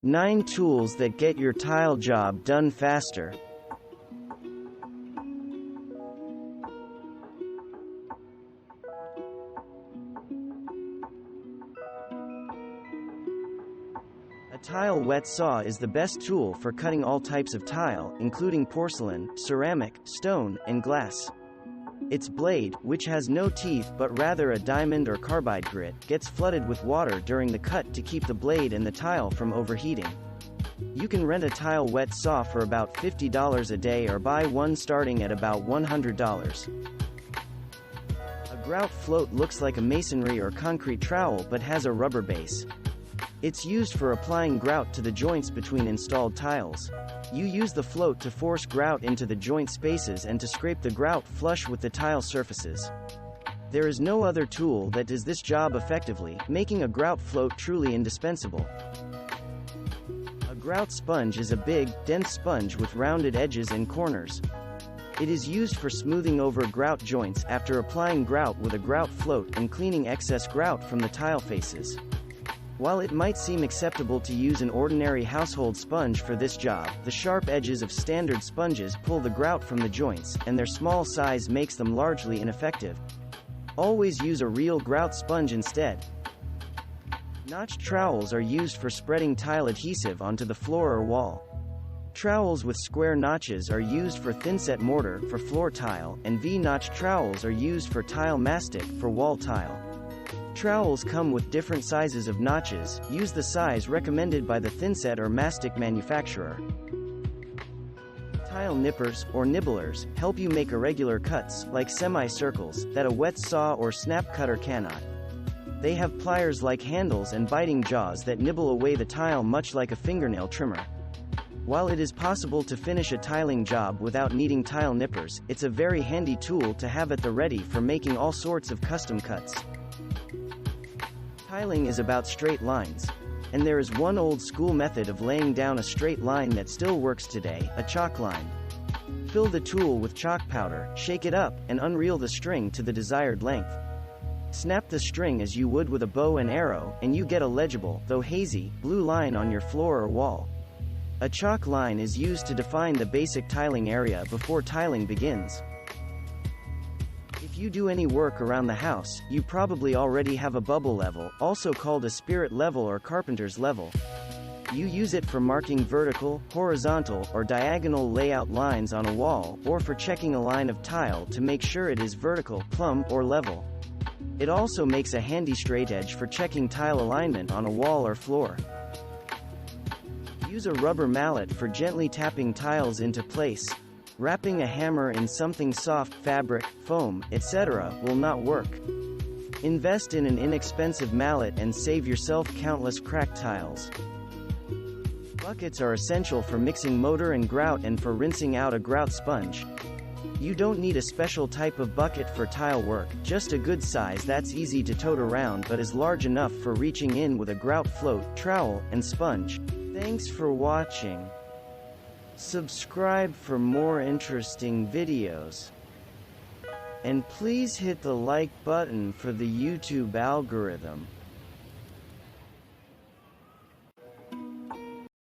9 tools that get your tile job done faster. A tile wet saw is the best tool for cutting all types of tile, including porcelain, ceramic, stone, and glass. Its blade, which has no teeth but rather a diamond or carbide grit, gets flooded with water during the cut to keep the blade and the tile from overheating. You can rent a tile wet saw for about $50 a day or buy one starting at about $100. A grout float looks like a masonry or concrete trowel but has a rubber base. It's used for applying grout to the joints between installed tiles. You use the float to force grout into the joint spaces and to scrape the grout flush with the tile surfaces. There is no other tool that does this job effectively, making a grout float truly indispensable. A grout sponge is a big, dense sponge with rounded edges and corners. It is used for smoothing over grout joints after applying grout with a grout float and cleaning excess grout from the tile faces. While it might seem acceptable to use an ordinary household sponge for this job, the sharp edges of standard sponges pull the grout from the joints, and their small size makes them largely ineffective. Always use a real grout sponge instead. Notched trowels are used for spreading tile adhesive onto the floor or wall. Trowels with square notches are used for thinset mortar for floor tile, and V-notched trowels are used for tile mastic for wall tile. Trowels come with different sizes of notches. Use the size recommended by the thinset or mastic manufacturer. Tile nippers, or nibblers, help you make irregular cuts, like semicircles, that a wet saw or snap cutter cannot. They have pliers-like handles and biting jaws that nibble away the tile much like a fingernail trimmer. While it is possible to finish a tiling job without needing tile nippers, it's a very handy tool to have at the ready for making all sorts of custom cuts. Tiling is about straight lines. And there is one old school method of laying down a straight line that still works today, a chalk line. Fill the tool with chalk powder, shake it up, and unreel the string to the desired length. Snap the string as you would with a bow and arrow, and you get a legible, though hazy, blue line on your floor or wall. A chalk line is used to define the basic tiling area before tiling begins. If you do any work around the house, you probably already have a bubble level, also called a spirit level or carpenter's level. You use it for marking vertical, horizontal, or diagonal layout lines on a wall, or for checking a line of tile to make sure it is vertical, plumb, or level. It also makes a handy straight edge for checking tile alignment on a wall or floor. Use a rubber mallet for gently tapping tiles into place. Wrapping a hammer in something soft, fabric, foam, etc., will not work. Invest in an inexpensive mallet and save yourself countless cracked tiles. Buckets are essential for mixing mortar and grout and for rinsing out a grout sponge. You don't need a special type of bucket for tile work, just a good size that's easy to tote around but is large enough for reaching in with a grout float, trowel, and sponge. Thanks for watching. Subscribe for more interesting videos. And please hit the like button for the YouTube algorithm.